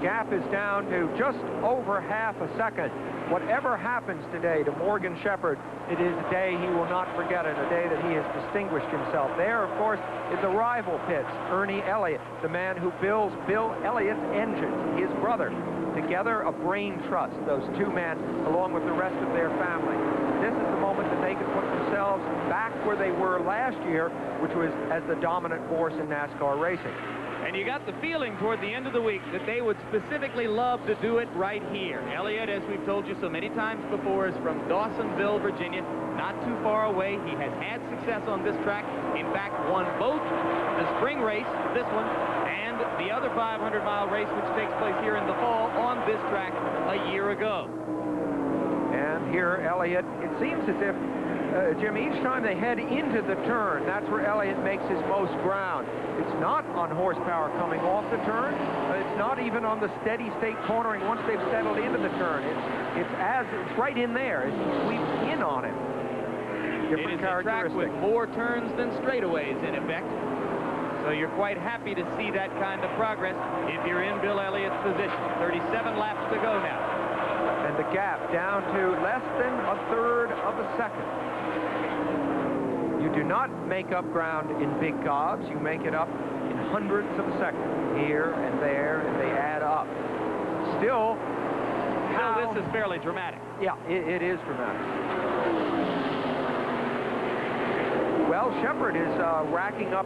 gap is down to just over half a second. Whatever happens today to Morgan Shepherd, it is a day he will not forget it, a day that he has distinguished himself. There, of course, is the rival pits, Ernie Elliott, the man who builds Bill Elliott's engines, his brother. Together, a brain trust, those two men, along with the rest of their family. This is the moment that they can put themselves back where they were last year, which was as the dominant force in NASCAR racing. And you got the feeling toward the end of the week that they would specifically love to do it right here. Elliott, as we've told you so many times before, is from Dawsonville, Virginia, not too far away. He has had success on this track. In fact, won both the spring race, this one, and the other 500-mile race, which takes place here in the fall on this track a year ago. And here, Elliott, it seems as if Jim, each time they head into the turn, that's where Elliott makes his most ground. It's not on horsepower coming off the turn. It's not even on the steady state cornering once they've settled into the turn. It's right in there. It sweeps in on it. Different it is a track with more turns than straightaways in effect. So you're quite happy to see that kind of progress if you're in Bill Elliott's position. 37 laps to go now. And the gap down to less than a third of a second. You do not make up ground in big gobs. You make it up in hundredths of a second, here and there, and they add up. Still, this is fairly dramatic. Yeah, it is dramatic. Well, Shepherd is racking up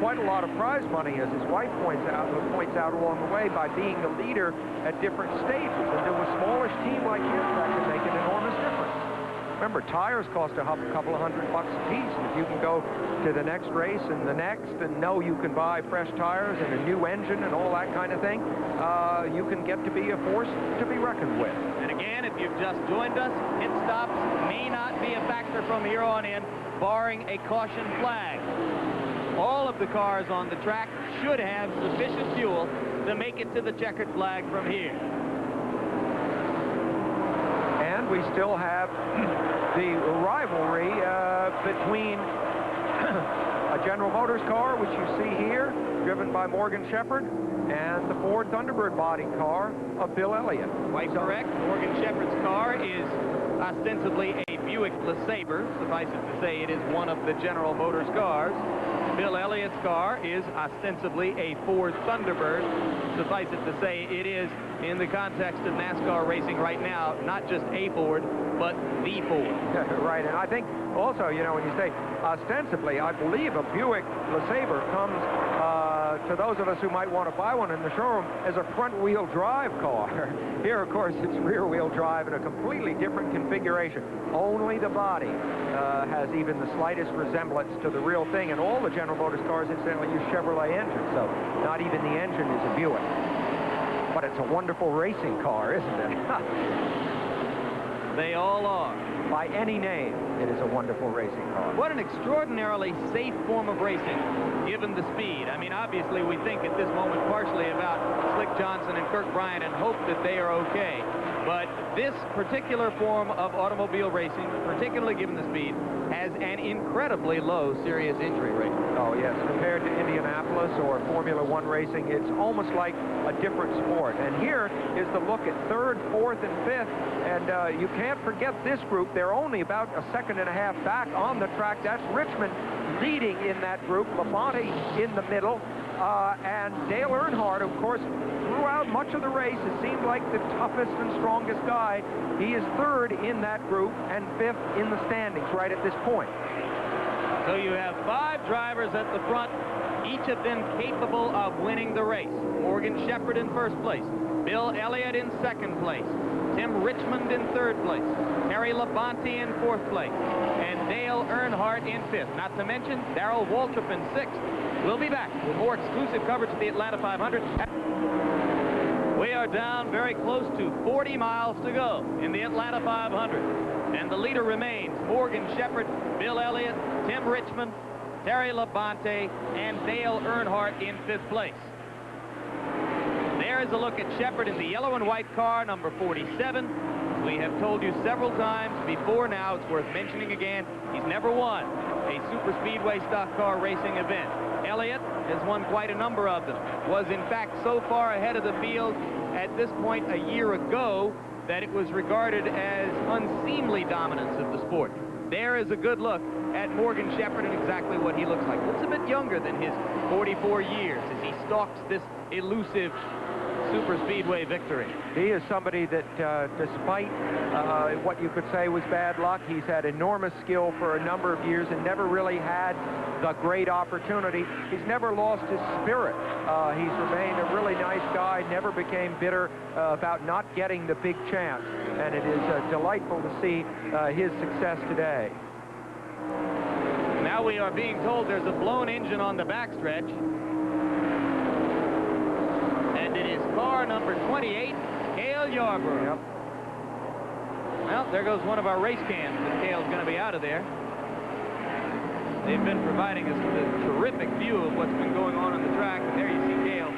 quite a lot of prize money, as his wife points out along the way, by being the leader at different stages. And to a smallish team like his, that can make an enormous difference. Remember, tires cost a couple of $100 a piece. And if you can go to the next race and the next and know you can buy fresh tires and a new engine and all that kind of thing, you can get to be a force to be reckoned with. And again, if you've just joined us, pit stops may not be a factor from here on in, barring a caution flag. All of the cars on the track should have sufficient fuel to make it to the checkered flag from here. And we still have the rivalry between a General Motors car, which you see here, driven by Morgan Shepherd, and the Ford Thunderbird body car of Bill Elliott. Quite correct. Morgan Shepherd's car is ostensibly a Buick LeSabre. Suffice it to say, it is one of the General Motors cars. Bill Elliott's car is ostensibly a Ford Thunderbird. Suffice it to say, it is, in the context of NASCAR racing right now, not just a Ford, but the Ford. Right, and I think also, you know, when you say ostensibly, I believe a Buick LeSabre comes to those of us who might want to buy one in the showroom as a front-wheel drive car. Here, of course, it's rear-wheel drive in a completely different configuration. Only the body has even the slightest resemblance to the real thing, and all the General Motors cars, incidentally, use Chevrolet engines, so not even the engine is a Buick. But it's a wonderful racing car, isn't it? They all are. By any name, it is a wonderful racing car. What an extraordinarily safe form of racing, given the speed. I mean, obviously, we think at this moment partially about Slick Johnson and Kirk Bryant and hope that they are okay. But this particular form of automobile racing, particularly given the speed, has an incredibly low serious injury rate. Oh, yes. Compared to Indianapolis or Formula One racing, it's almost like a different sport. And here is the look at third, fourth, and fifth. And you can't forget this group. They're only about a second and a half back on the track. That's Richmond leading in that group. Labonte in the middle. And Dale Earnhardt, of course, throughout much of the race, it seemed like the toughest and strongest guy. He is third in that group and fifth in the standings right at this point. So you have 5 drivers at the front, each of them capable of winning the race. Morgan Shepherd in first place, Bill Elliott in second place, Tim Richmond in third place, Terry Labonte in fourth place, and Dale Earnhardt in fifth. Not to mention Darrell Waltrip in sixth. We'll be back with more exclusive coverage of the Atlanta 500. We are down very close to 40 miles to go in the Atlanta 500. And the leader remains Morgan Shepherd, Bill Elliott, Tim Richmond, Terry Labonte, and Dale Earnhardt in fifth place. There is a look at Shepherd in the yellow and white car, number 47. We have told you several times before now, it's worth mentioning again, he's never won a super speedway stock car racing event. Elliott has won quite a number of them. Was in fact so far ahead of the field at this point a year ago that it was regarded as unseemly dominance of the sport. There is a good look at Morgan Shepherd and exactly what he looks like. Looks a bit younger than his 44 years as he stalks this elusive super speedway victory. He is somebody that, despite what you could say was bad luck, he's had enormous skill for a number of years and never really had the great opportunity. He's never lost his spirit. He's remained a really nice guy, never became bitter about not getting the big chance. And it is delightful to see his success today. Now we are being told there's a blown engine on the backstretch. And it is car number 28, Cale Yarborough. Yep. Well, there goes one of our race cams, and Cale's going to be out of there. They've been providing us with a terrific view of what's been going on the track, and there you see Cale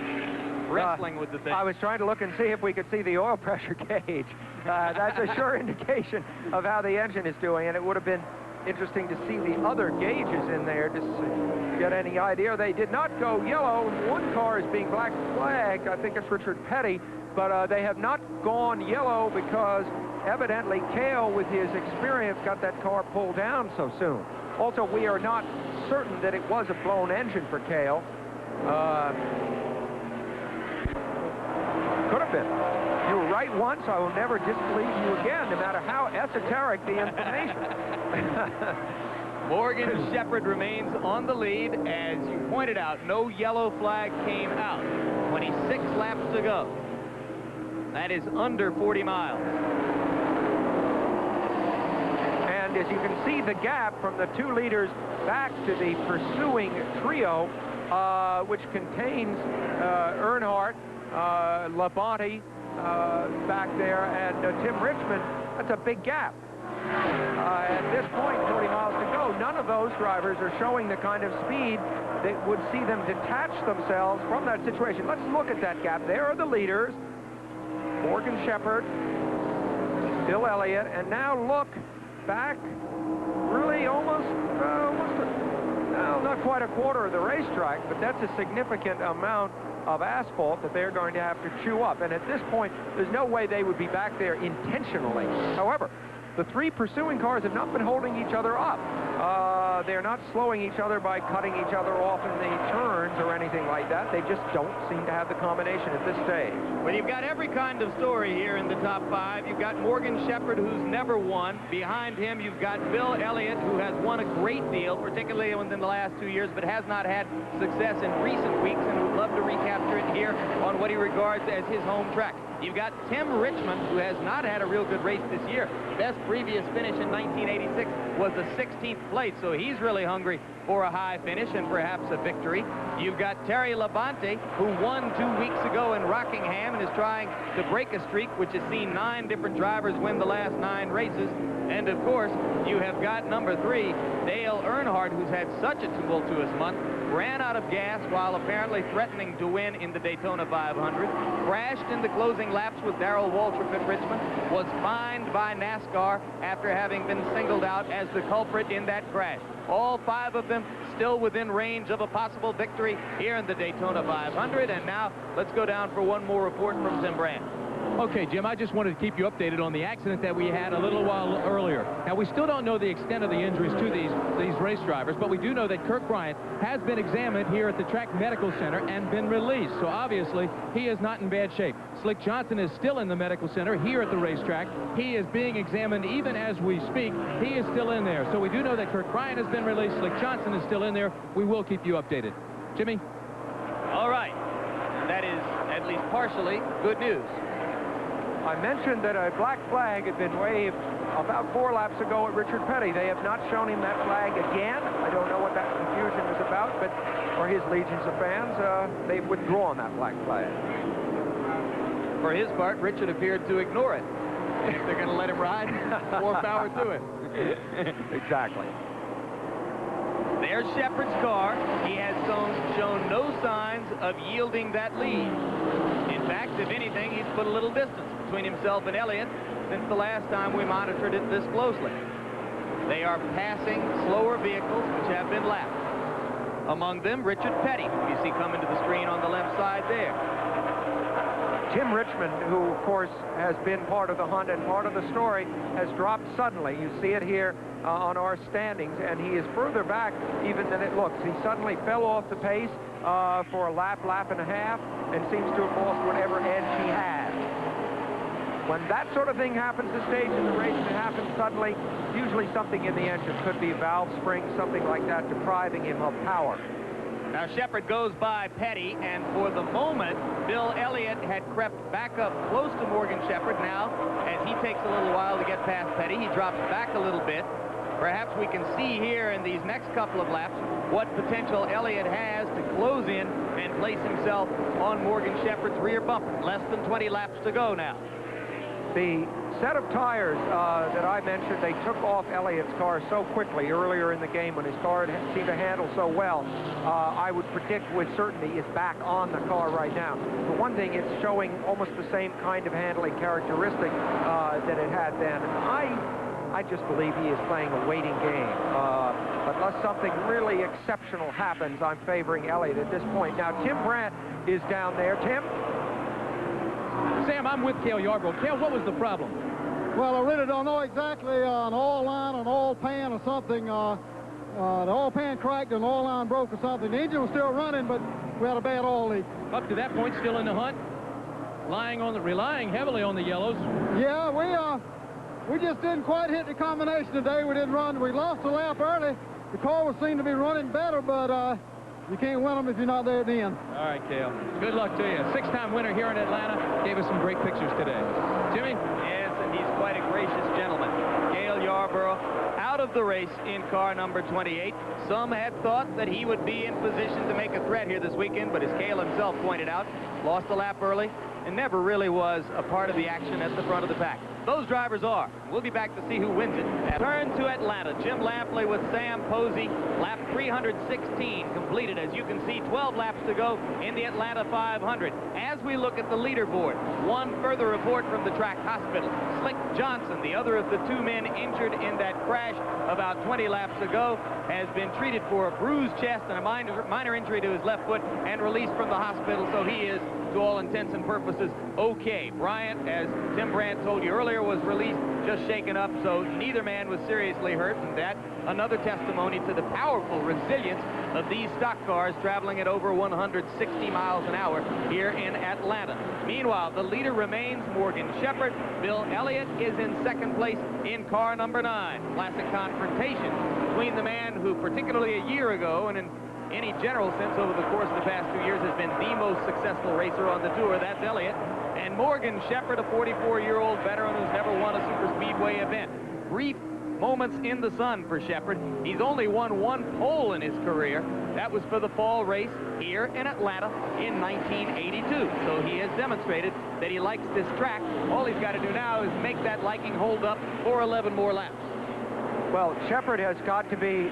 wrestling with the thing. I was trying to look and see if we could see the oil pressure gauge. That's a sure indication of how the engine is doing, and it would have been interesting to see the other gauges in there to get any idea. They did not go yellow. One car is being black flagged. I think it's Richard Petty, but they have not gone yellow because evidently Cale, with his experience, got that car pulled down so soon. Also, we are not certain that it was a blown engine for Cale. Could have been. You were right once, I will never disbelieve you again, no matter how esoteric the information. Morgan Shepherd remains on the lead. As you pointed out, no yellow flag came out. 26 laps to go. That is under 40 miles. And as you can see, the gap from the 2 leaders back to the pursuing trio, which contains Earnhardt, Labonte back there, and Tim Richmond, that's a big gap. At this point, 40 miles to go, none of those drivers are showing the kind of speed that would see them detach themselves from that situation. Let's look at that gap. There are the leaders, Morgan Shepherd, Bill Elliott, and now look back, really almost well, not quite a quarter of the racetrack, but that's a significant amount of asphalt that they're going to have to chew up. And at this point, there's no way they would be back there intentionally. However, the 3 pursuing cars have not been holding each other up. They're not slowing each other by cutting each other off in the turns or anything like that. They just don't seem to have the combination at this stage. Well, you've got every kind of story here in the top 5. You've got Morgan Shepherd, who's never won. Behind him, you've got Bill Elliott, who has won a great deal, particularly within the last 2 years, but has not had success in recent weeks, and would love to recapture it here on what he regards as his home track. You've got Tim Richmond, who has not had a real good race this year. Best previous finish in 1986 was the 16th place, so he's really hungry for a high finish and perhaps a victory. You've got Terry Labonte, who won 2 weeks ago in Rockingham and is trying to break a streak which has seen 9 different drivers win the last 9 races. And of course, you have got number 3, Dale Earnhardt, who's had such a tumultuous month, ran out of gas while apparently threatening to win in the Daytona 500, crashed in the closing laps with Darrell Waltrip at Richmond, was fined by NASCAR after having been singled out as the culprit in that crash. All 5 of them still within range of a possible victory here in the Daytona 500. And now let's go down for one more report from Tim Brand. Okay, Jim, I just wanted to keep you updated on the accident that we had a little while earlier. Now, we still don't know the extent of the injuries to these race drivers, but we do know that Kirk Bryant has been examined here at the Track Medical Center and been released. So obviously, he is not in bad shape. Slick Johnson is still in the medical center here at the racetrack. He is being examined even as we speak. He is still in there. So we do know that Kirk Bryant has been released. Slick Johnson is still in there. We will keep you updated. Jimmy? All right. That is at least partially good news. I mentioned that a black flag had been waved about 4 laps ago at Richard Petty. They have not shown him that flag again. I don't know what that confusion was about, but for his legions of fans, they've withdrawn that black flag. For his part, Richard appeared to ignore it. If they're going to let him ride, more power to it. Exactly. There's Shepherd's car. He has shown no signs of yielding that lead. In fact, if anything, he's put a little distance between himself and Elliott since the last time we monitored it this closely. They are passing slower vehicles which have been lapped. Among them, Richard Petty, who you see coming to the screen on the left side there. Tim Richmond, who, of course, has been part of the hunt and part of the story, has dropped suddenly. You see it here on our standings, and he is further back even than it looks. He suddenly fell off the pace for a lap and a half, and seems to have lost whatever edge he had. When that sort of thing happens this stage in the race, and it happens suddenly, usually something in the engine, could be valve spring, something like that, depriving him of power. Now Shepherd goes by Petty, and for the moment, Bill Elliott had crept back up close to Morgan Shepherd. Now, as he takes a little while to get past Petty, he drops back a little bit. Perhaps we can see here in these next couple of laps what potential Elliott has to close in and place himself on Morgan Shepherd's rear bumper. Less than 20 laps to go now. The set of tires that I mentioned, they took off Elliott's car so quickly earlier in the game when his car seemed to handle so well. I would predict with certainty is back on the car right now. For one thing, it's showing almost the same kind of handling characteristic that it had then. I just believe he is playing a waiting game. Unless something really exceptional happens, I'm favoring Elliott at this point. Now, Tim Brandt is down there. Tim? Sam, I'm with Cale Yarborough. Cale, what was the problem? Well, I really don't know exactly. An oil line, an oil pan or something. The oil pan cracked and the oil line broke or something. The engine was still running, but we had a bad oil leak. Up to that point, still in the hunt? Relying heavily on the yellows. Yeah, we just didn't quite hit the combination today. We didn't run. We lost a lap early. The car seemed to be running better, but you can't win them if you're not there at the end. All right, Cale. Good luck to you. Six-time winner here in Atlanta. Gave us some great pictures today. Jimmy? Yes, and he's quite a gracious gentleman. Cale Yarborough out of the race in car number 28. Some had thought that he would be in position to make a threat here this weekend, but as Cale himself pointed out, lost a lap early and never really was a part of the action at the front of the pack. Those drivers are. We'll be back to see who wins it. Turn to Atlanta. Jim Lampley with Sam Posey. Lap 316 completed. As you can see, 12 laps to go in the Atlanta 500. As we look at the leaderboard, one further report from the track hospital. Slick Johnson, the other of the two men injured in that crash about 20 laps ago, has been treated for a bruised chest and a minor injury to his left foot and released from the hospital, so he is, to all intents and purposes, okay. Bryant, as Tim Brandt told you earlier, was released just shaken up, so neither man was seriously hurt, and that another testimony to the powerful resilience of these stock cars traveling at over 160 miles an hour here in Atlanta. Meanwhile, the leader remains Morgan Shepherd. Bill Elliott is in second place in car number 9. Classic confrontation between the man who, particularly a year ago, and in any general sense over the course of the past 2 years, has been the most successful racer on the tour. That's Elliott. And Morgan Shepherd, a 44-year-old veteran who's never won a super speedway event. Brief moments in the sun for Shepherd. He's only won one pole in his career. That was for the fall race here in Atlanta in 1982. So he has demonstrated that he likes this track. All he's got to do now is make that liking hold up for 11 more laps. Well, Shepherd has got to be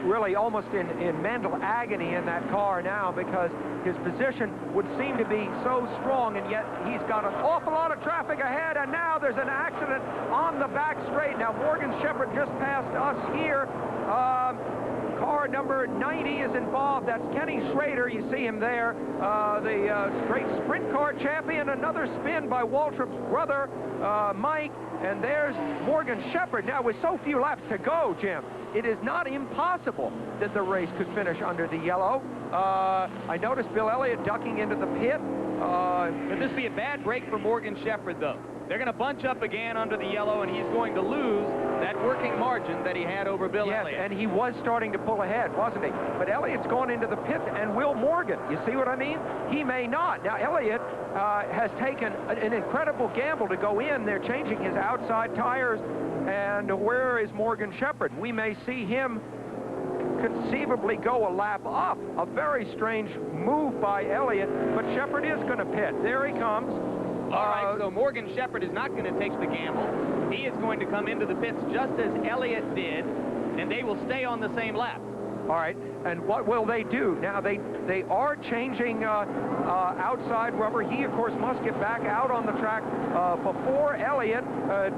really almost in mental agony in that car now, because his position would seem to be so strong, and yet he's got an awful lot of traffic ahead, and now there's an accident on the back straight. Now Morgan Shepherd just passed us here. Car number 90 is involved. That's Kenny Schrader. You see him there, the great sprint car champion. Another spin by Waltrip's brother, Mike. And there's Morgan Shepherd. Now, with so few laps to go, Jim, it is not impossible that the race could finish under the yellow. I noticed Bill Elliott ducking into the pit. Could this be a bad break for Morgan Shepherd, though? They're going to bunch up again under the yellow, and he's going to lose that working margin that he had over Bill Elliott. And he was starting to pull ahead, wasn't he? But Elliott's gone into the pit, and will Morgan. You see what I mean? He may not. Now, Elliott has taken an incredible gamble to go in. They're changing his outside tires, and where is Morgan Shepherd? We may see him conceivably go a lap up. A very strange move by Elliott, but Shepherd is going to pit. There he comes. All right, so Morgan Shepherd is not going to take the gamble. He is going to come into the pits just as Elliott did, and they will stay on the same lap. All right. And what will they do? Now, they are changing outside rubber. He, of course, must get back out on the track before Elliott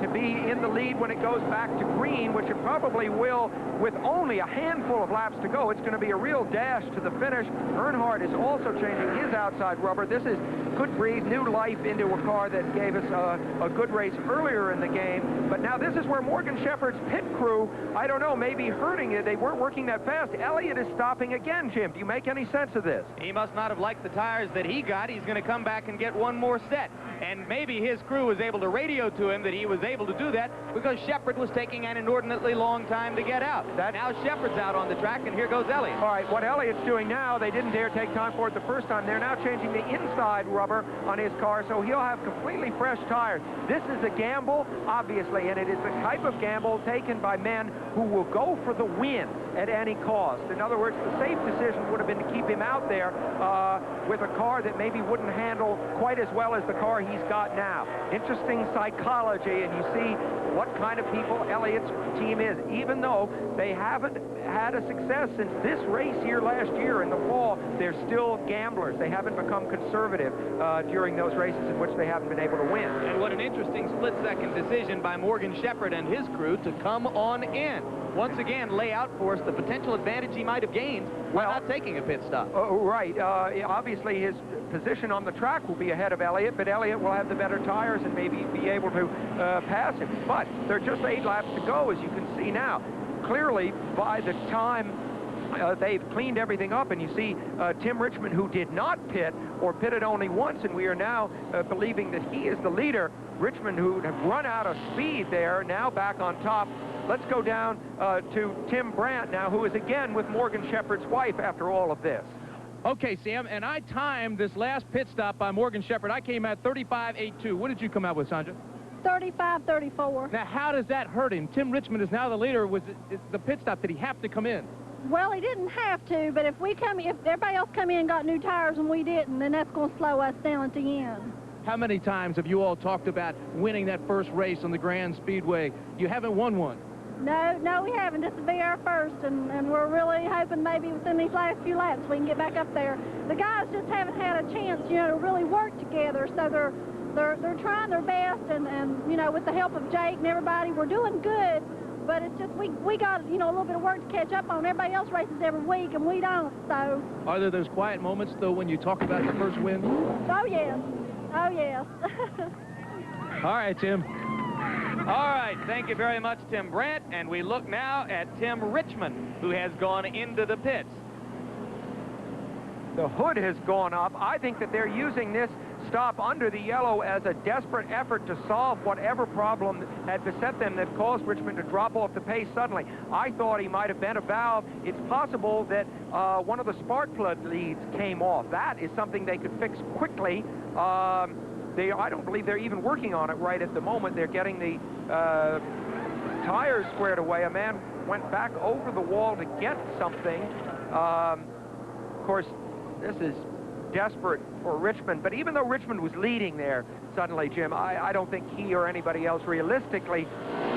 to be in the lead when it goes back to green, which it probably will with only a handful of laps to go. It's going to be a real dash to the finish. Earnhardt is also changing his outside rubber. This is good breathe, new life into a car that gave us a good race earlier in the game. But now this is where Morgan Shepherd's pit crew, I don't know, maybe hurting it. They weren't working that fast. Elliott is stopping again, Jim. Do you make any sense of this? He must not have liked the tires that he got. He's going to come back and get one more set. And maybe his crew was able to radio to him that he was able to do that because Shepherd was taking an inordinately long time to get out. Now Shepherd's out on the track, and here goes Elliott. All right, what Elliott's doing now, they didn't dare take time for it the first time. They're now changing the inside rubber on his car, so he'll have completely fresh tires. This is a gamble, obviously, and it is the type of gamble taken by men who will go for the win at any cost. In other words, the safe decision would have been to keep him out there with a car that maybe wouldn't handle quite as well as the car he's got now. Interesting psychology, and you see what kind of people Elliott's team is. Even though they haven't had a success since this race here last year in the fall, they're still gamblers. They haven't become conservative during those races in which they haven't been able to win. And what an interesting split-second decision by Morgan Shepherd and his crew to come on in. Once again, lay out for us the potential advantage he might have gained by not taking a pit stop. Right. Obviously, his position on the track will be ahead of Elliott, but Elliott will have the better tires and maybe be able to pass him. But there are just 8 laps to go, as you can see now. Clearly, by the time they've cleaned everything up, and you see Tim Richmond, who did not pit or pitted only once, and we are now believing that he is the leader. Richmond, who have run out of speed there, now back on top. Let's go down to Tim Brandt now, who is again with Morgan Shepherd's wife after all of this. Okay, Sam, and I timed this last pit stop by Morgan Shepherd. I came at 35.82. What did you come out with, Sandra? 35.34. Now, how does that hurt him? Tim Richmond is now the leader. Was it the pit stop? Did he have to come in? Well, he didn't have to, but if everybody else come in and got new tires and we didn't, then that's going to slow us down at the end. How many times have you all talked about winning that first race on the Grand Speedway? You haven't won one. No, we haven't. This will be our first, and we're really hoping maybe within these last few laps we can get back up there. The guys just haven't had a chance, to really work together, so they're trying their best, and with the help of Jake and everybody, we're doing good. But it's just we got a little bit of work to catch up on. Everybody else races every week, and we don't. So. Are there those quiet moments though when you talk about the first win? Oh yes. Oh yes. All right, Tim. All right, thank you very much, Tim Brandt. And we look now at Tim Richmond, who has gone into the pits. The hood has gone up. I think that they're using this stop under the yellow as a desperate effort to solve whatever problem had beset them that caused Richmond to drop off the pace suddenly. I thought he might have bent a valve. It's possible that one of the spark plug leads came off. That is something they could fix quickly. I don't believe they're even working on it right at the moment. They're getting the tires squared away. A man went back over the wall to get something. Of course, this is desperate for Richmond, but even though Richmond was leading there suddenly, Jim, I don't think he or anybody else realistically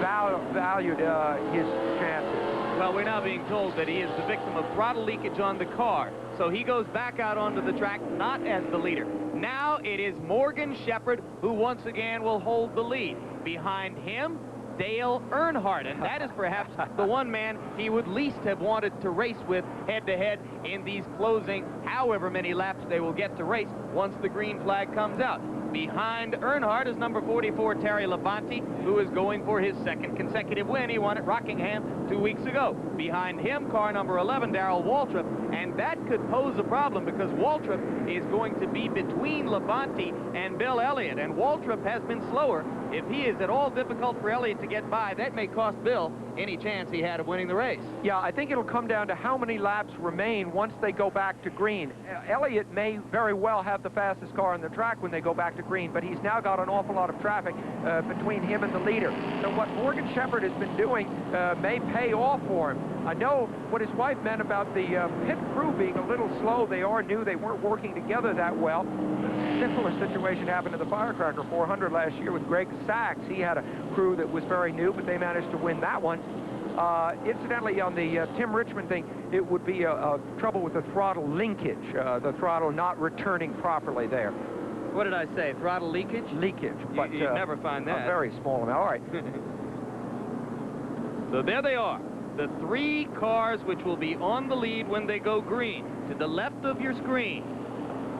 valued his chances. Well, we're now being told that he is the victim of throttle leakage on the car, so he goes back out onto the track not as the leader. Now it is Morgan Shepherd who once again will hold the lead. Behind him, Dale Earnhardt, and that is perhaps the one man he would least have wanted to race with head-to-head in these closing however many laps they will get to race once the green flag comes out. Behind Earnhardt is number 44, Terry Labonte, who is going for his second consecutive win. He won at Rockingham 2 weeks ago. Behind him, car number 11, Darrell Waltrip, and that could pose a problem because Waltrip is going to be between Labonte and Bill Elliott, and Waltrip has been slower. If he is at all difficult for Elliott to get by, that may cost Bill any chance he had of winning the race. Yeah, I think it'll come down to how many laps remain once they go back to green. Elliott may very well have the fastest car on the track when they go back to green, but he's now got an awful lot of traffic between him and the leader. So what Morgan Shepherd has been doing may pay off for him. I know what his wife meant about the pit crew being a little slow. They are new. They weren't working together that well. A similar situation happened to the Firecracker 400 last year with Greg Sachs. He had a crew that was very new, but they managed to win that one. Incidentally, on the Tim Richmond thing, it would be a trouble with the throttle linkage, the throttle not returning properly there. What did I say? Throttle leakage? Leakage. But you'd never find that. A very small amount. All right. So there they are. The 3 cars which will be on the lead when they go green. To the left of your screen,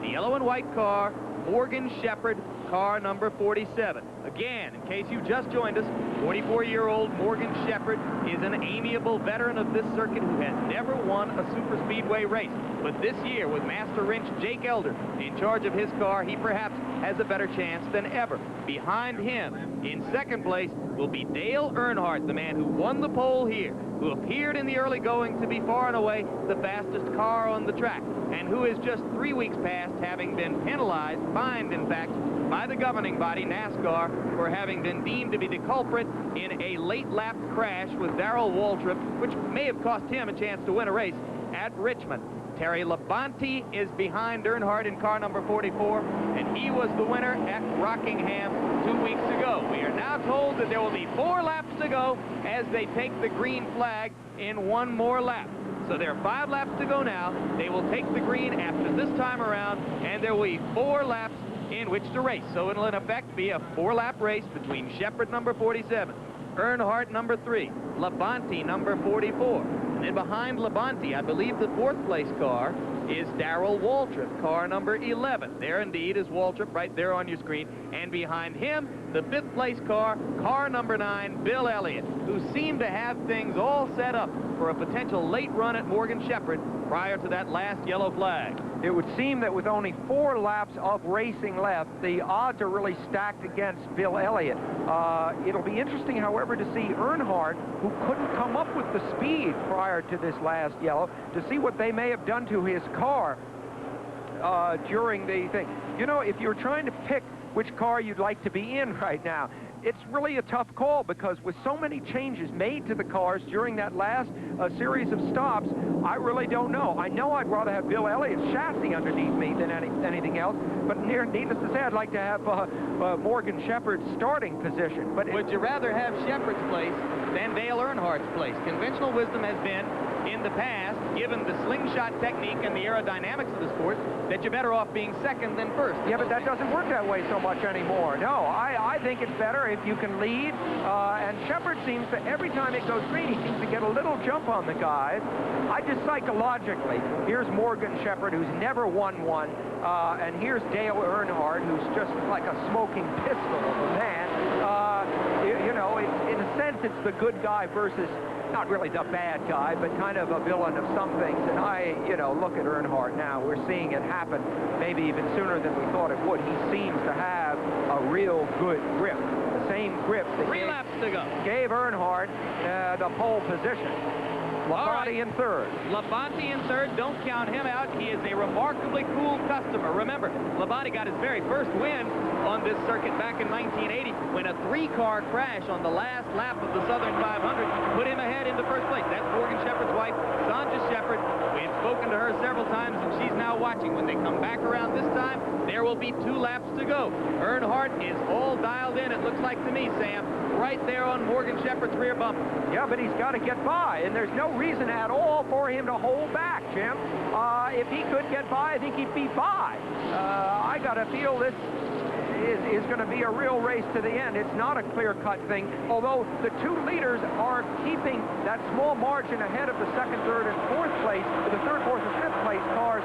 the yellow and white car, Morgan Shepherd, car number 47. Again, in case you just joined us, 44-year-old Morgan Shepherd is an amiable veteran of this circuit who has never won a super speedway race. But this year, with master wrench Jake Elder in charge of his car, he perhaps has a better chance than ever. Behind him, in second place, will be Dale Earnhardt, the man who won the pole here, who appeared in the early going to be far and away the fastest car on the track, and who is just 3 weeks past having been penalized, fined in fact, by the governing body, NASCAR, for having been deemed to be the culprit in a late lap crash with Darrell Waltrip, which may have cost him a chance to win a race at Richmond. Terry Labonte is behind Earnhardt in car number 44, and he was the winner at Rockingham 2 weeks ago. We are now told that there will be 4 laps to go as they take the green flag in 1 more lap. So there are 5 laps to go now. They will take the green after this time around, and there will be 4 laps in which to race. So it'll in effect be a 4-lap race between Shepherd number 47, Earnhardt number 3, Labonte number 44. And then behind Labonte, I believe the 4th place car is Darrell Waltrip, car number 11. There indeed is Waltrip right there on your screen. And behind him, the 5th place car, car number 9, Bill Elliott, who seemed to have things all set up for a potential late run at Morgan Shepherd prior to that last yellow flag. It would seem that with only 4 laps of racing left, the odds are really stacked against Bill Elliott. It'll be interesting, however, to see Earnhardt, who couldn't come up with the speed prior to this last yellow, to see what they may have done to his car during the thing. You know, if you're trying to pick which car you'd like to be in right now, it's really a tough call, because with so many changes made to the cars during that last series of stops, I really don't know. I know I'd rather have Bill Elliott's chassis underneath me than anything else, but needless to say, I'd like to have Morgan Shepherd's starting position. But would you rather have Shepherd's place than Dale Earnhardt's place? Conventional wisdom has been, in the past, given the slingshot technique and the aerodynamics of the sport, that you're better off being second than first. Yeah, but that doesn't work that way so much anymore. No, I think it's better if you can lead, and Shepherd seems to, every time it goes green, he seems to get a little jump on the guys. I just psychologically, here's Morgan Shepherd, who's never won one, and here's Dale Earnhardt, who's just like a smoking pistol of a man. You know, in a sense, it's the good guy versus not really the bad guy, but kind of a villain of some things. And you know, look at Earnhardt now. We're seeing it happen maybe even sooner than we thought it would. He seems to have a real good grip. The same grip that 3 laps to go. Gave Earnhardt the pole position. Labonte in 3rd. Labonte in 3rd, don't count him out. He is a remarkably cool customer. Remember, Labonte got his very first win on this circuit back in 1980 when a 3-car crash on the last lap of the Southern 500 put him ahead into 1st place. That's Morgan Shepherd's wife, Sandra Shepherd. We've spoken to her several times, and she's now watching. When they come back around this time, there will be 2 laps to go. Earnhardt is all dialed in, it looks like to me, Sam, right there on Morgan Shepherd's rear bumper. Yeah, but he's got to get by, and there's no reason at all for him to hold back, Jim. If he could get by, I think he'd be by. I got to feel this is going to be a real race to the end. It's not a clear-cut thing, although the 2 leaders are keeping that small margin ahead of the 2nd, 3rd, and 4th place, the 3rd, 4th, and 5th place cars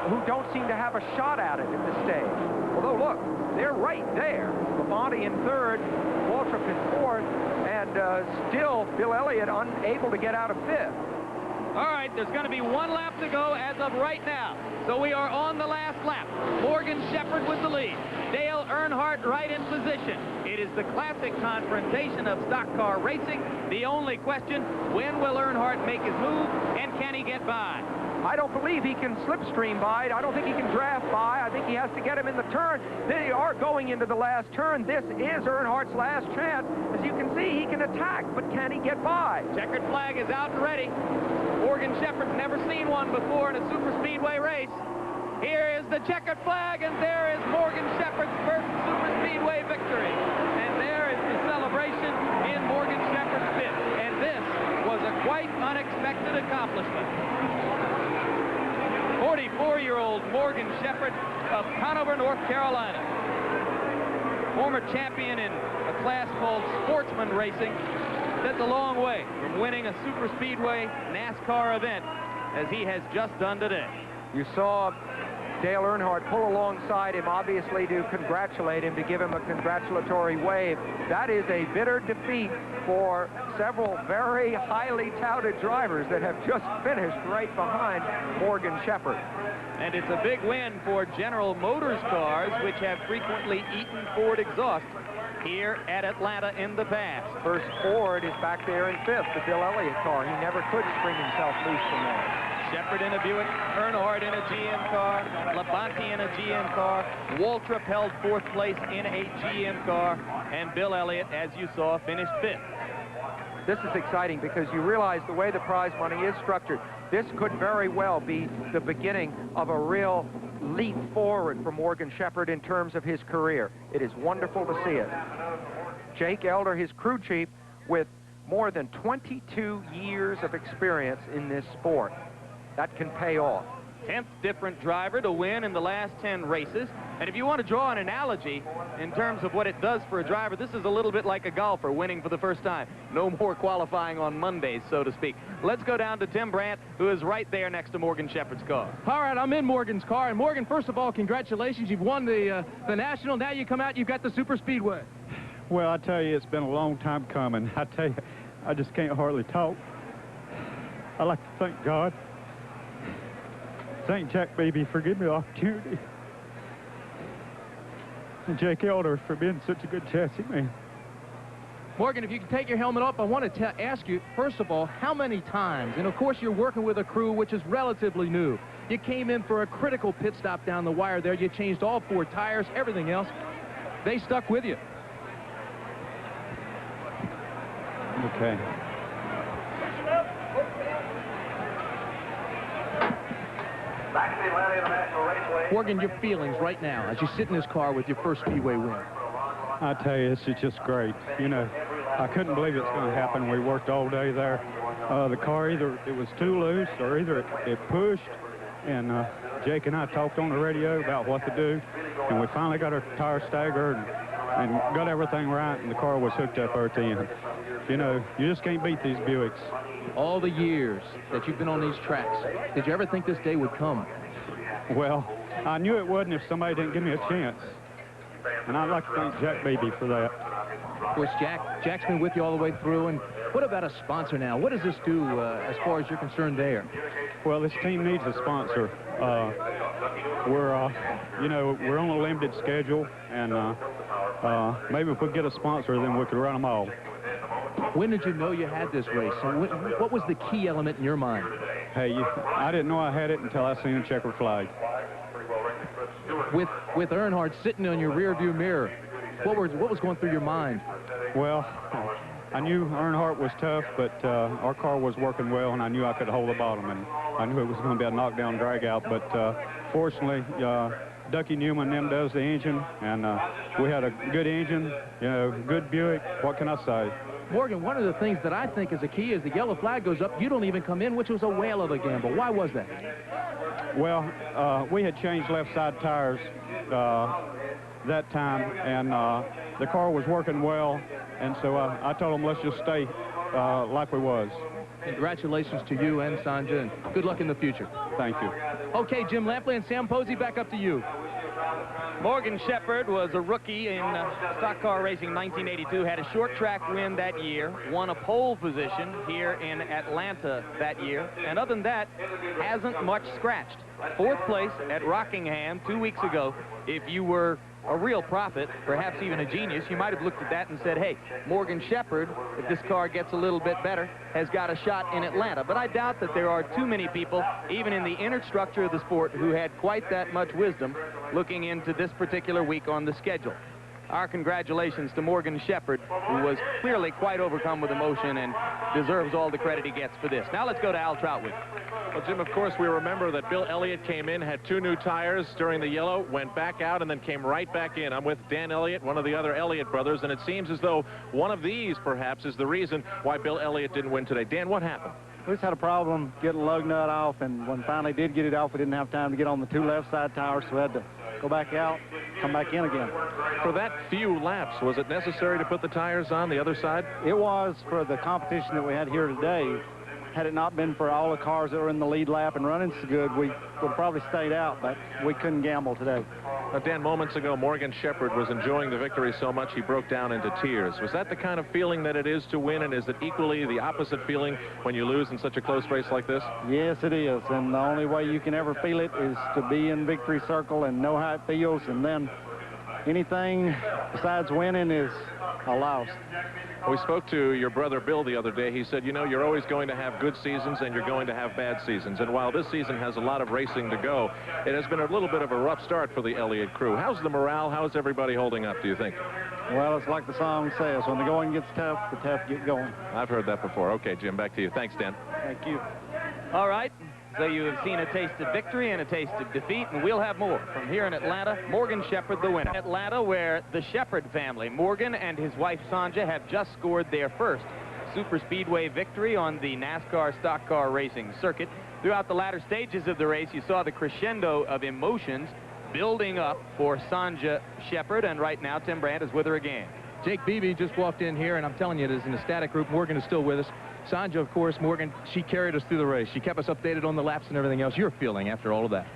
who don't seem to have a shot at it at this stage. Although, look, they're right there. Labonte in 3rd, Waltrip in 4th, and still Bill Elliott unable to get out of 5th. All right, there's going to be 1 lap to go as of right now. So we are on the last lap. Morgan Shepherd with the lead. Dale Earnhardt right in position. It is the classic confrontation of stock car racing. The only question, when will Earnhardt make his move, and can he get by? I don't believe he can slipstream by it. I don't think he can draft by. I think he has to get him in the turn. They are going into the last turn. This is Earnhardt's last chance. As you can see, he can attack, but can he get by? Checkered flag is out and ready. Morgan Shepherd's never seen one before in a super speedway race. Here is the checkered flag, and there is Morgan Shepherd's first super speedway victory. And there is the celebration in Morgan Shepherd's pit. And this this was a quite unexpected accomplishment. 44-year-old Morgan Shepherd of Conover, North Carolina. Former champion in a class called sportsman racing. That's a long way from winning a super speedway NASCAR event as he has just done today. You saw Dale Earnhardt pull alongside him, obviously to congratulate him, to give him a congratulatory wave. That is a bitter defeat for several very highly touted drivers that have just finished right behind Morgan Shepherd. And it's a big win for General Motors cars, which have frequently eaten Ford exhaust here at Atlanta in the past. First Ford is back there in fifth, the Bill Elliott car. He never could spring himself loose from there. Shepherd in a Buick, Earnhardt in a GM car, Labonte in a GM car, Waltrip held fourth place in a GM car, and Bill Elliott, as you saw, finished fifth. This is exciting because you realize the way the prize money is structured, this could very well be the beginning of a real leap forward for Morgan Shepherd in terms of his career. It is wonderful to see it. Jake Elder, his crew chief, with more than 22 years of experience in this sport. That can pay off. 10th different driver to win in the last 10 races. And if you want to draw an analogy in terms of what it does for a driver, this is a little bit like a golfer winning for the first time. No more qualifying on Mondays, so to speak. Let's go down to Tim Brandt, who is right there next to Morgan Shepherd's car. All right, I'm in Morgan's car. And Morgan, first of all, congratulations. You've won the National. Now you come out, you've got the Super Speedway. Well, I tell you, it's been a long time coming. I tell you, I just can't hardly talk. I'd like to thank God. Thank Jack Beebe for giving me the opportunity. And Jake Elder for being such a good chassis man. Morgan, if you can take your helmet off, I want to ask you, first of all, how many times, and of course you're working with a crew which is relatively new. You came in for a critical pit stop down the wire there. You changed all 4 tires, everything else. They stuck with you. Okay. Morgan, your feelings right now as you sit in this car with your first Speedway win. I tell you, this is just great. You know, I couldn't believe it's going to happen. We worked all day there. The car, either it was too loose or either it pushed. And Jake and I talked on the radio about what to do. And we finally got our tire staggered and got everything right. And the car was hooked up at the end. You know, you just can't beat these Buicks. All the years that you've been on these tracks, did you ever think this day would come? Well, I knew it wouldn't if somebody didn't give me a chance. And I'd like to thank Jack Beebe for that. Of course, Jack's been with you all the way through. And what about a sponsor now? What does this do as far as you're concerned there? Well, this team needs a sponsor. You know, we're on a limited schedule, and maybe if we get a sponsor, then we could run them all. When did you know you had this race? And what was the key element in your mind? Hey, I didn't know I had it until I seen a checkered flag. With Earnhardt sitting on your rearview mirror, what was going through your mind? Well, I knew Earnhardt was tough, but our car was working well, and I knew I could hold the bottom, and I knew it was going to be a knockdown drag-out. But fortunately, Ducky Newman them does the engine, and we had a good engine, you know, good Buick. What can I say? Morgan, one of the things that I think is a key is the yellow flag goes up, you don't even come in, which was a whale of a gamble. Why was that? Well, we had changed left side tires that time, and the car was working well, and so I told them, let's just stay like we was. Congratulations to you and Sanja, and good luck in the future. Thank you. Okay, Jim Lampley and Sam Posey, back up to you. Morgan Shepherd was a rookie in stock car racing 1982, had a short track win that year, won a pole position here in Atlanta that year, and other than that, hasn't much scratched. 4th place at Rockingham 2 weeks ago. If you were a real prophet, perhaps even a genius, you might have looked at that and said, hey, Morgan Shepherd, if this car gets a little bit better, has got a shot in Atlanta. But I doubt that there are too many people, even in the inner structure of the sport, who had quite that much wisdom looking into this particular week on the schedule. our congratulations to Morgan Shepherd, who was clearly quite overcome with emotion and deserves all the credit he gets for this. Now let's go to Al Trautwig. Well, Jim, of course, we remember that Bill Elliott came in, had 2 new tires during the yellow, went back out, and then came right back in. I'm with Dan Elliott, one of the other Elliott brothers, and it seems as though one of these, perhaps, is the reason why Bill Elliott didn't win today. Dan, what happened? We just had a problem getting the lug nut off, and when finally did get it off, we didn't have time to get on the 2 left side tires, so we had to go back out, come back in again. For that few laps, was it necessary to put the tires on the other side? It was for the competition that we had here today. Had it not been for all the cars that were in the lead lap and running so good, we would have probably stayed out, but we couldn't gamble today. Now, Dan, moments ago, Morgan Shepherd was enjoying the victory so much he broke down into tears. Was that the kind of feeling that it is to win, and is it equally the opposite feeling when you lose in such a close race like this? Yes, it is, and the only way you can ever feel it is to be in victory circle and know how it feels, and then anything besides winning is a loss. We spoke to your brother Bill the other day. He said, you know, you're always going to have good seasons and you're going to have bad seasons. And while this season has a lot of racing to go, it has been a little bit of a rough start for the Elliott crew. How's the morale? How's everybody holding up, do you think? Well, it's like the song says, when the going gets tough, the tough get going. I've heard that before. Okay, Jim, back to you. Thanks, Dan. Thank you. All right. So you have seen a taste of victory and a taste of defeat, and we'll have more from here in Atlanta. Morgan Shepherd, the winner. Atlanta, where the Shepherd family, Morgan and his wife Sanja, have just scored their first super speedway victory on the NASCAR stock car racing circuit. Throughout the latter stages of the race, you saw the crescendo of emotions building up for Sanja Shepherd, and right now Tim Brandt is with her again. Jake Beebe just walked in here, and I'm telling you, it is an ecstatic group. Morgan is still with us. Sanja, of course, Morgan, she carried us through the race. She kept us updated on the laps and everything else. You're feeling after all of that?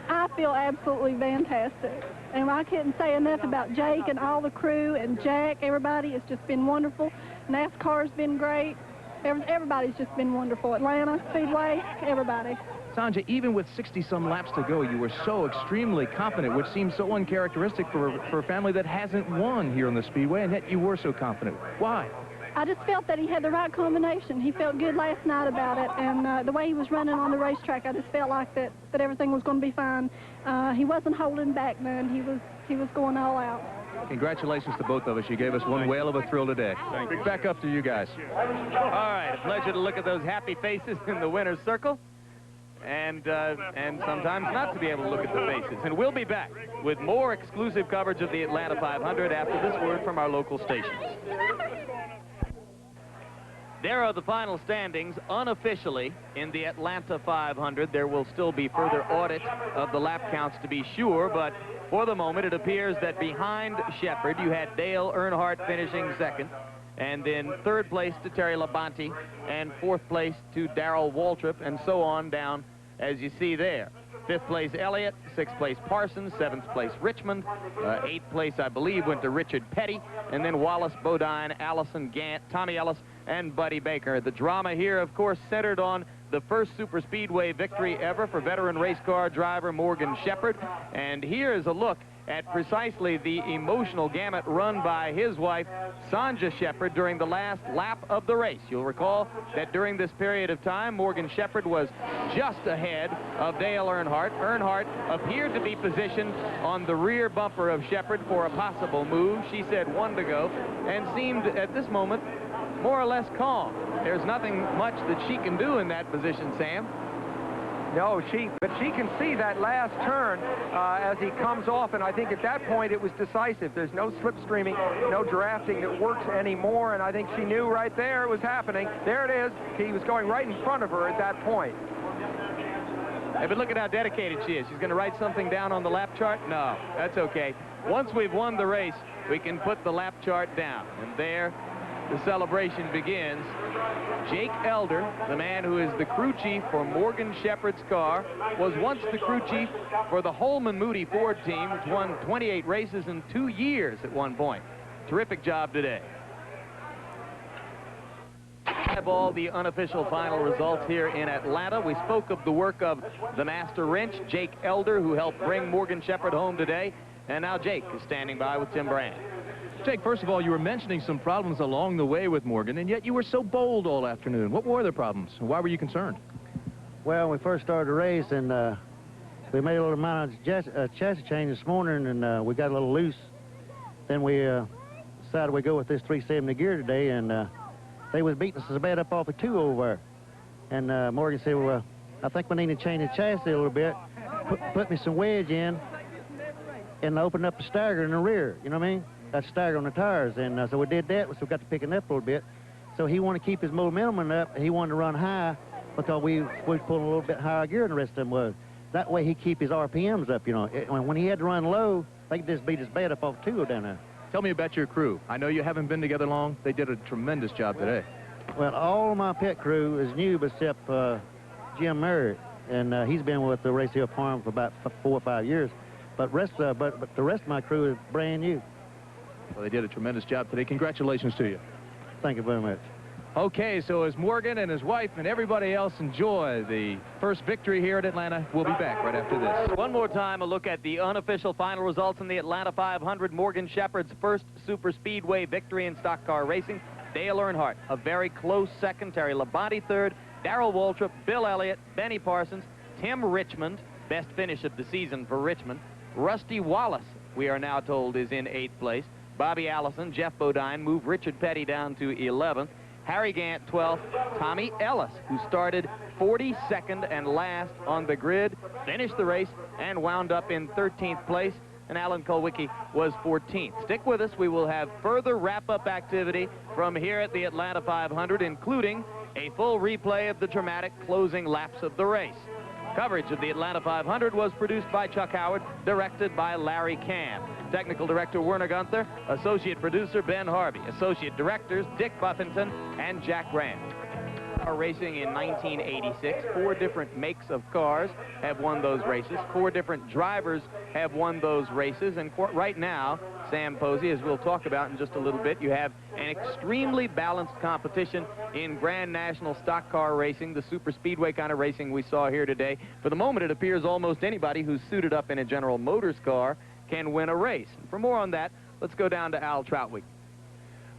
I feel absolutely fantastic. And I couldn't say enough about Jake and all the crew and Jack. Everybody, it's just been wonderful. NASCAR's been great. Everybody's just been wonderful. Atlanta, Speedway, everybody. Sanja, even with 60-some laps to go, you were so extremely confident, which seems so uncharacteristic for a family that hasn't won here on the Speedway, and yet you were so confident. Why? I just felt that he had the right combination. He felt good last night about it, and the way he was running on the racetrack, I just felt like that everything was going to be fine. He wasn't holding back none. He was going all out. Congratulations to both of us. You gave us one whale of a thrill today. Back up to you guys. All right, a pleasure to look at those happy faces in the winner's circle, and sometimes not to be able to look at the faces. And we'll be back with more exclusive coverage of the Atlanta 500 after this word from our local stations. There are the final standings unofficially in the Atlanta 500. There will still be further audit of the lap counts to be sure, but for the moment it appears that behind Shepherd you had Dale Earnhardt finishing second, and then third place to Terry Labonte, and fourth place to Darrell Waltrip, and so on down as you see there. Fifth place Elliott, sixth place Parsons, seventh place Richmond, eighth place I believe went to Richard Petty, and then Wallace Bodine, Allison Gant, Tommy Ellis, and Buddy Baker. The drama here, of course, centered on the first super speedway victory ever for veteran race car driver Morgan Shepherd. And here is a look at precisely the emotional gamut run by his wife, Sanja Shepherd, during the last lap of the race. You'll recall that during this period of time, Morgan Shepherd was just ahead of Dale Earnhardt. Earnhardt appeared to be positioned on the rear bumper of Shepherd for a possible move. She said 1 to go, and seemed at this moment more or less calm. There's nothing much that she can do in that position, Sam. No, but she can see that last turn as he comes off, and I think at that point it was decisive. There's no slipstreaming, no drafting that works anymore, and I think she knew right there it was happening. There it is. He was going right in front of her at that point. Hey, but look at how dedicated she is. She's going to write something down on the lap chart? No, that's okay. Once we've won the race, we can put the lap chart down, and there the celebration begins. Jake Elder, the man who is the crew chief for Morgan Shepherd's car, was once the crew chief for the Holman Moody Ford team, which won 28 races in 2 years at one point. Terrific job today. Have all the unofficial final results here in Atlanta. We spoke of the work of the master wrench, Jake Elder, who helped bring Morgan Shepherd home today. And now Jake is standing by with Tim Brandt. Jake, first of all, you were mentioning some problems along the way with Morgan, and yet you were so bold all afternoon. What were the problems, and why were you concerned? Well, when we first started the race, and we made a little amount of chassis change this morning, and we got a little loose. then we decided we'd go with this 370 gear today, and they was beating us so bad up off the 2 over there. And Morgan said, well, I think we need to change the chassis a little bit, put me some wedge in, and open up the stagger in the rear, you know what I mean? That stagger on the tires, and so we did that, so we got to picking up a little bit. So he wanted to keep his momentum up, and he wanted to run high because we was pulling a little bit higher gear than the rest of them was. That way he'd keep his RPMs up, you know. When he had to run low, they could just beat us bad up off 2 down there. Tell me about your crew. I know you haven't been together long. They did a tremendous job today. Well, all of my pit crew is new except Jim Merritt, and he's been with the Race Hill Farm for about 4 or 5 years. But the rest of my crew is brand new. Well, they did a tremendous job today. Congratulations to you. Thank you very much. Okay, so as Morgan and his wife and everybody else enjoy the first victory here at Atlanta, we'll be back right after this. One more time, a look at the unofficial final results in the Atlanta 500. Morgan Shepherd's first super speedway victory in stock car racing. Dale Earnhardt, a very close second. Terry Labonte third. Darrell Waltrip, Bill Elliott, Benny Parsons, Tim Richmond, best finish of the season for Richmond. Rusty Wallace, we are now told, is in 8th place. Bobby Allison, Jeff Bodine moved Richard Petty down to 11th. Harry Gant, 12th. Tommy Ellis, who started 42nd and last on the grid, finished the race and wound up in 13th place. And Alan Kulwicki was 14th. Stick with us. We will have further wrap-up activity from here at the Atlanta 500, including a full replay of the dramatic closing laps of the race. Coverage of the Atlanta 500 was produced by Chuck Howard, directed by Larry Camp. Technical Director Werner Gunther, Associate Producer Ben Harvey, Associate Directors Dick Buffington and Jack Grant. Car racing in 1986, 4 different makes of cars have won those races. 4 different drivers have won those races. And right now, Sam Posey, as we'll talk about in just a little bit, you have an extremely balanced competition in Grand National stock car racing, the super speedway kind of racing we saw here today. For the moment, it appears almost anybody who's suited up in a General Motors car can win a race. For more on that, let's go down to Al Trautwig.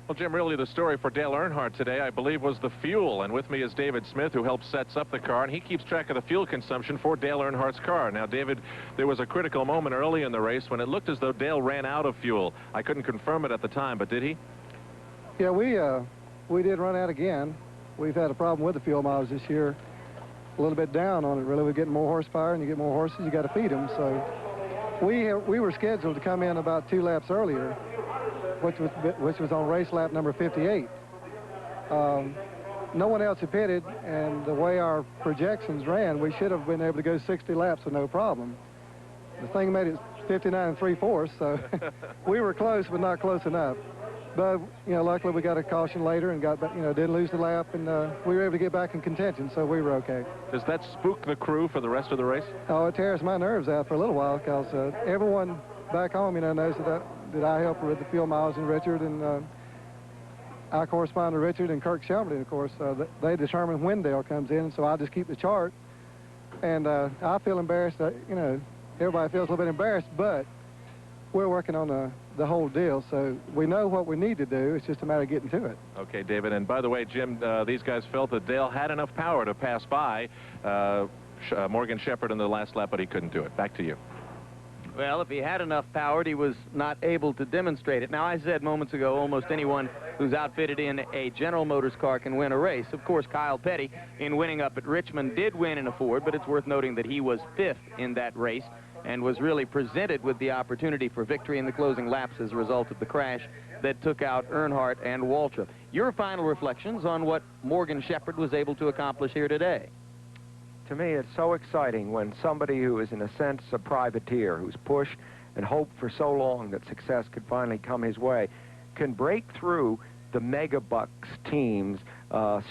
Well, Jim, really the story for Dale Earnhardt today, I believe, was the fuel. And with me is David Smith, who helps sets up the car, and he keeps track of the fuel consumption for Dale Earnhardt's car. Now, David, there was a critical moment early in the race when it looked as though Dale ran out of fuel. I couldn't confirm it at the time, but did he? Yeah, we did run out again. We've had a problem with the fuel miles this year. A little bit down on it, really. We're getting more horsepower, and you get more horses, you got to feed them. So we were scheduled to come in about 2 laps earlier, which was on race lap number 58. No one else had pitted, and the way our projections ran, we should have been able to go 60 laps with no problem. The thing made it 59 3/4, so we were close, but not close enough. But, you know, luckily we got a caution later and got back, you know, didn't lose the lap, and we were able to get back in contention, so we were okay. Does that spook the crew for the rest of the race? Oh, it tears my nerves out for a little while, because everyone back home, you know, knows that I help with the fuel miles and Richard, and I correspond to Richard and Kirk Shelby, of course. They determine when Dale comes in, so I just keep the chart. And I feel embarrassed, you know, everybody feels a little bit embarrassed, but we're working on the whole deal, so we know what we need to do. It's just a matter of getting to it. Okay, David. And by the way, Jim, these guys felt that Dale had enough power to pass by Morgan Shepherd in the last lap, but he couldn't do it. Back to you. Well, if he had enough power, he was not able to demonstrate it. Now, I said moments ago, almost anyone who's outfitted in a General Motors car can win a race. Of course, Kyle Petty, in winning up at Richmond, did win in a Ford, but it's worth noting that he was 5th in that race and was really presented with the opportunity for victory in the closing laps as a result of the crash that took out Earnhardt and Waltrip. Your final reflections on what Morgan Shepherd was able to accomplish here today? To me, it's so exciting when somebody who is, in a sense, a privateer, who's pushed and hoped for so long that success could finally come his way, can break through the Megabucks team's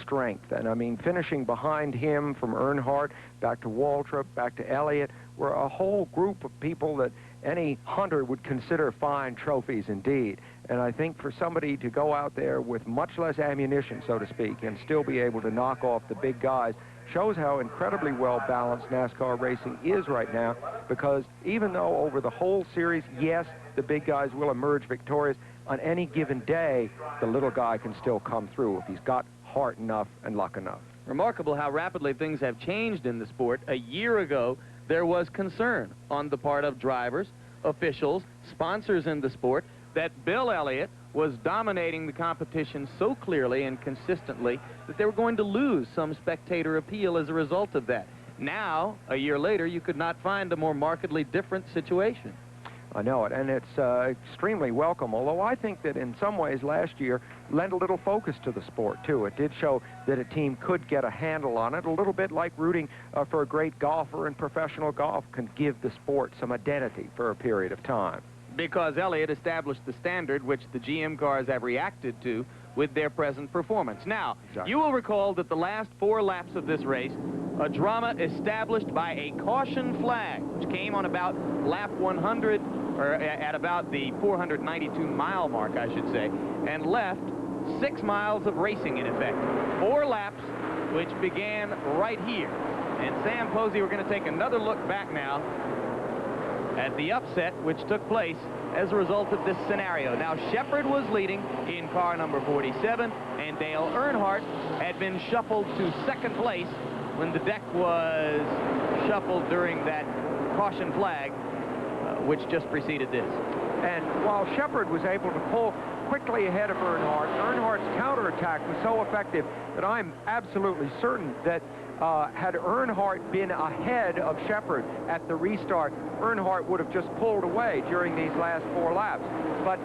strength. And I mean, finishing behind him from Earnhardt back to Waltrip, back to Elliott, were a whole group of people that any hunter would consider fine trophies indeed. And I think for somebody to go out there with much less ammunition, so to speak, and still be able to knock off the big guys shows how incredibly well-balanced NASCAR racing is right now, because even though over the whole series, yes, the big guys will emerge victorious, on any given day, the little guy can still come through if he's got heart enough and luck enough. Remarkable how rapidly things have changed in the sport. A year ago, there was concern on the part of drivers, officials, sponsors in the sport that Bill Elliott was dominating the competition so clearly and consistently that they were going to lose some spectator appeal as a result of that. Now, a year later, you could not find a more markedly different situation. I know it, and it's extremely welcome, although I think that in some ways last year lent a little focus to the sport, too. It did show that a team could get a handle on it, a little bit like rooting for a great golfer in professional golf can give the sport some identity for a period of time. Because Elliott established the standard which the GM cars have reacted to with their present performance. Now, exactly. You will recall that the last 4 laps of this race, a drama established by a caution flag, which came on about lap 100, or at about the 492-mile mark, I should say, and left 6 miles of racing in effect. 4 laps, which began right here. And Sam Posey, we're going to take another look back now at the upset which took place as a result of this scenario. Now, Shepard was leading in car number 47, and Dale Earnhardt had been shuffled to 2nd place when the deck was shuffled during that caution flag, which just preceded this. And while Shepard was able to pull quickly ahead of Earnhardt, Earnhardt's counterattack was so effective that I'm absolutely certain that had Earnhardt been ahead of Shepard at the restart, Earnhardt would have just pulled away during these last 4 laps. But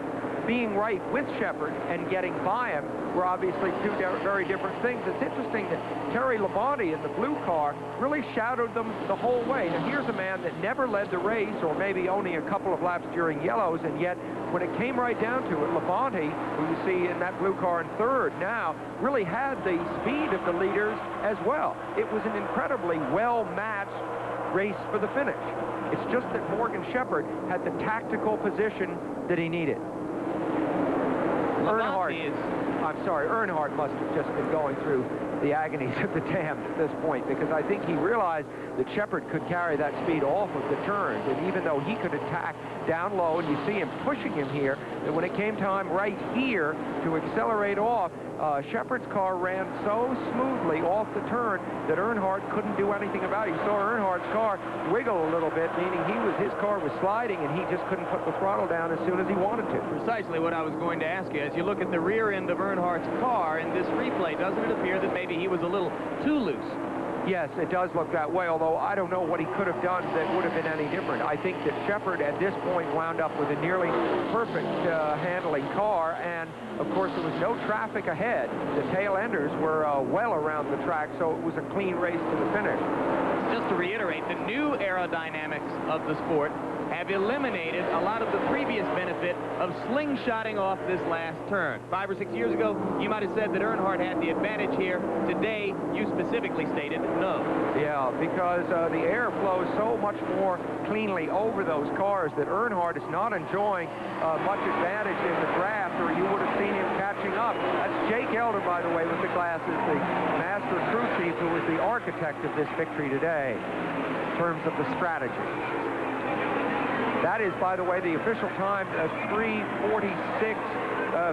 being right with Shepard and getting by him were obviously 2 very different things. It's interesting that Terry Labonte in the blue car really shadowed them the whole way. Now, here's a man that never led the race, or maybe only a couple of laps during yellows, and yet when it came right down to it, Labonte, who you see in that blue car in 3rd now, really had the speed of the leaders as well. It was an incredibly well-matched race for the finish. It's just that Morgan Shepard had the tactical position that he needed. Earnhardt must have just been going through the agonies of the damned at this point, because I think he realized that Shepard could carry that speed off of the turns, and even though he could attack down low, and you see him pushing him here, that when it came time right here to accelerate off, Shepard's car ran so smoothly off the turn that Earnhardt couldn't do anything about it. You saw Earnhardt's car wiggle a little bit, meaning his car was sliding, and he just couldn't put the throttle down as soon as he wanted to. Precisely what I was going to ask you. As you look at the rear end of Earnhardt's car in this replay, doesn't it appear that maybe he was a little too loose? Yes, it does look that way, although I don't know what he could have done that would have been any different. I think that Shepard at this point wound up with a nearly perfect handling car, and of course there was no traffic ahead. The tail enders were well around the track, so it was a clean race to the finish. Just to reiterate, the new aerodynamics of the sport have eliminated a lot of the previous benefit of slingshotting off this last turn. 5 or 6 years ago, you might have said that Earnhardt had the advantage here. Today, you specifically stated no. Yeah, because the air flows so much more cleanly over those cars that Earnhardt is not enjoying much advantage in the draft, or you would have seen him catching up. That's Jake Elder, by the way, with the glasses, the master crew chief who was the architect of this victory today in terms of the strategy. That is, by the way, the official time of 3:46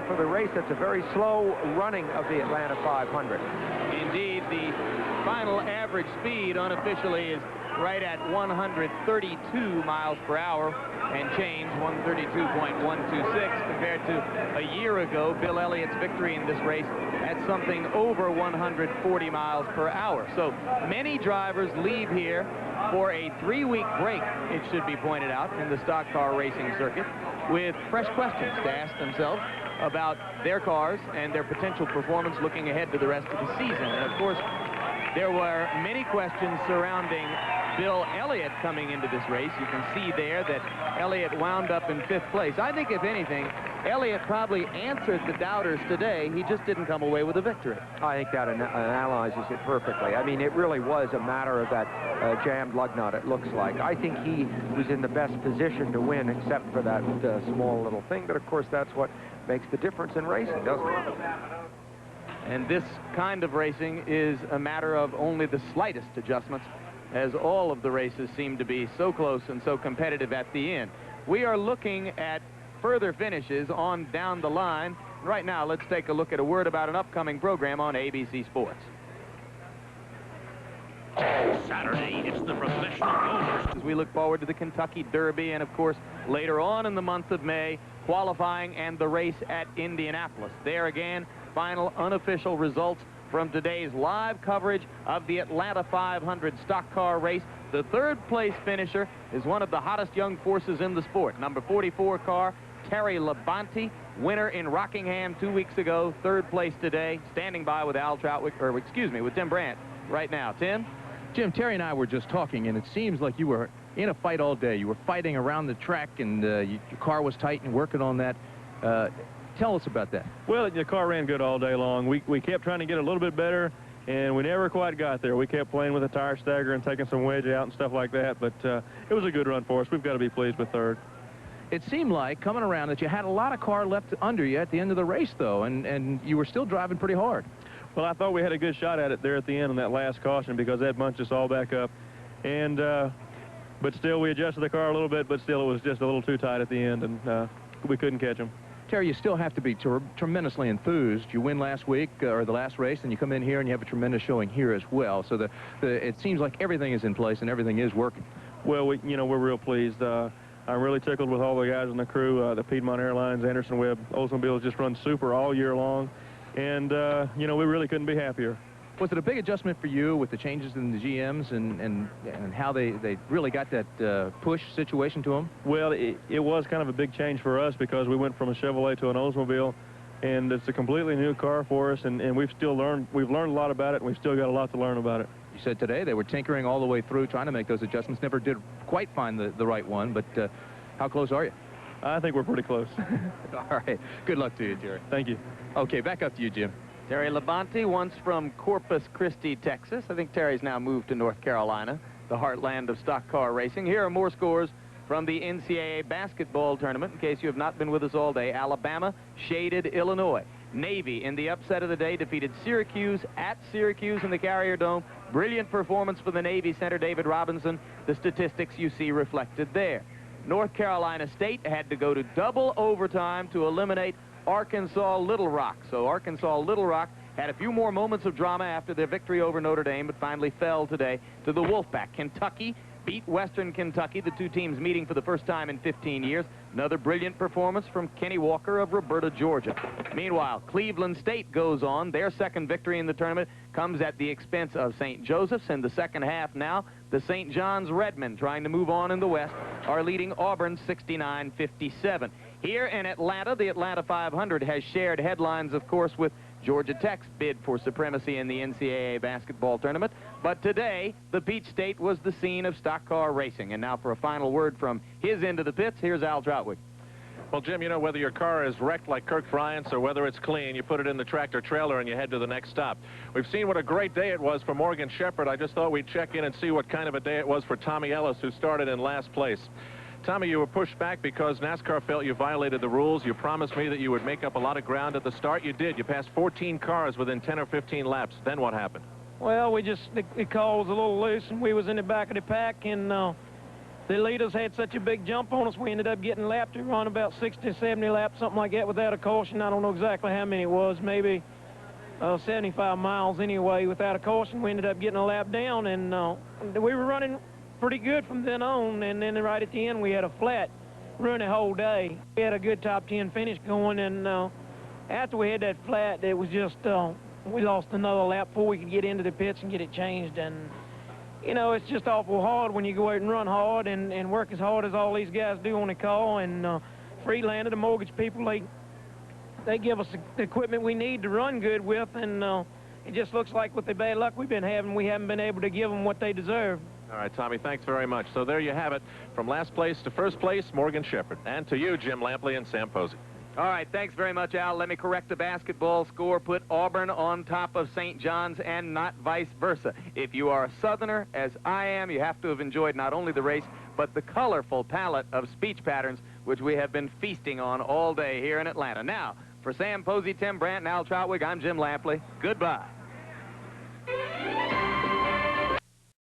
for the race. That's a very slow running of the Atlanta 500. Indeed, the final average speed unofficially is right at 132 miles per hour and change, 132.126, compared to a year ago, Bill Elliott's victory in this race at something over 140 miles per hour. So many drivers leave here for a 3-week break, it should be pointed out, in the stock car racing circuit, with fresh questions to ask themselves about their cars and their potential performance looking ahead to the rest of the season. And of course, there were many questions surrounding Bill Elliott coming into this race. You can see there that Elliott wound up in 5th place. I think, if anything, Elliott probably answered the doubters today. He just didn't come away with a victory. I think that analyzes it perfectly. I mean, it really was a matter of that jammed lug nut, it looks like. I think he was in the best position to win, except for that small little thing. But, of course, that's what makes the difference in racing, doesn't it? And this kind of racing is a matter of only the slightest adjustments, as all of the races seem to be so close and so competitive at the end. We are looking at further finishes on down the line. Right now, let's take a look at a word about an upcoming program on ABC Sports. Saturday, it's the professional rollers. As we look forward to the Kentucky Derby and, of course, later on in the month of May, qualifying and the race at Indianapolis. There again, final unofficial results from today's live coverage of the Atlanta 500 stock car race. The third-place finisher is one of the hottest young forces in the sport. Number 44 car, Terry Labonte, winner in Rockingham 2 weeks ago, third place today, standing by with with Tim Brandt right now. Tim? Jim, Terry and I were just talking, and it seems like you were in a fight all day. You were fighting around the track, and your car was tight and working on that. Tell us about that. Well, the car ran good all day long. We kept trying to get a little bit better, and we never quite got there. We kept playing with the tire stagger and taking some wedge out and stuff like that, but it was a good run for us. We've got to be pleased with third. It seemed like, coming around, that you had a lot of car left under you at the end of the race, though, and you were still driving pretty hard. Well, I thought we had a good shot at it there at the end on that last caution because that bunched us all back up. And but still, we adjusted the car a little bit, but still it was just a little too tight at the end, and we couldn't catch them. Terry, you still have to be tremendously enthused. You win last week, or the last race, and you come in here and you have a tremendous showing here as well. So it seems like everything is in place and everything is working. Well, we're real pleased. I'm really tickled with all the guys in the crew. The Piedmont Airlines, Anderson Webb, Oldsmobiles just run super all year long. And, we really couldn't be happier. Was it a big adjustment for you with the changes in the GMs and how they really got that push situation to them? Well, it was kind of a big change for us because we went from a Chevrolet to an Oldsmobile, and it's a completely new car for us, and we've learned a lot about it, and we've still got a lot to learn about it. You said today they were tinkering all the way through, trying to make those adjustments. Never did quite find the right one, but how close are you? I think we're pretty close. All right. Good luck to you, Jerry. Thank you. Okay, back up to you, Jim. Terry Labonte, once from Corpus Christi, Texas. I think Terry's now moved to North Carolina, the heartland of stock car racing. Here are more scores from the NCAA basketball tournament. In case you have not been with us all day, Alabama shaded Illinois. Navy, in the upset of the day, defeated Syracuse at Syracuse in the Carrier Dome. Brilliant performance for the Navy center, David Robinson. The statistics you see reflected there. North Carolina State had to go to double overtime to eliminate Arkansas Little Rock. So Arkansas Little Rock had a few more moments of drama after their victory over Notre Dame, but finally fell today to the Wolfpack. Kentucky beat Western Kentucky, the two teams meeting for the first time in 15 years. Another brilliant performance from Kenny Walker of Roberta, Georgia. Meanwhile, Cleveland State goes on. Their second victory in the tournament comes at the expense of St. Joseph's. In the second half now, the St. John's Redmen, trying to move on in the West, are leading Auburn 69-57. Here in Atlanta, the Atlanta 500 has shared headlines, of course, with Georgia Tech's bid for supremacy in the NCAA basketball tournament. But today, the Peach State was the scene of stock car racing. And now for a final word from his end of the pits, here's Al Trautwig. Well, Jim, you know, whether your car is wrecked like Kirk Bryant's or whether it's clean, you put it in the tractor trailer and you head to the next stop. We've seen what a great day it was for Morgan Shepherd. I just thought we'd check in and see what kind of a day it was for Tommy Ellis, who started in last place. Tommy, you were pushed back because NASCAR felt you violated the rules. You promised me that you would make up a lot of ground at the start. You did. You passed 14 cars within 10 or 15 laps. Then what happened? Well, the car was a little loose, and we was in the back of the pack, and the leaders had such a big jump on us, we ended up getting lapped. We run about 60, 70 laps, something like that, without a caution. I don't know exactly how many it was, maybe 75 miles anyway. Without a caution, we ended up getting a lap down, and we were running pretty good from then on, and then right at the end we had a flat, ruined the whole day. We had a good top 10 finish going, and after we had that flat, it was just we lost another lap before we could get into the pits and get it changed. And you know, it's just awful hard when you go out and run hard and work as hard as all these guys do on the call. And Freelander, the mortgage people, they give us the equipment we need to run good with, and it just looks like with the bad luck we've been having, we haven't been able to give them what they deserve. All right, Tommy, thanks very much. So there you have it. From last place to first place, Morgan Shepherd. And to you, Jim Lampley and Sam Posey. All right, thanks very much, Al. Let me correct the basketball score. Put Auburn on top of St. John's and not vice versa. If you are a Southerner, as I am, you have to have enjoyed not only the race, but the colorful palette of speech patterns which we have been feasting on all day here in Atlanta. Now, for Sam Posey, Tim Brandt, and Al Trautwig, I'm Jim Lampley. Goodbye.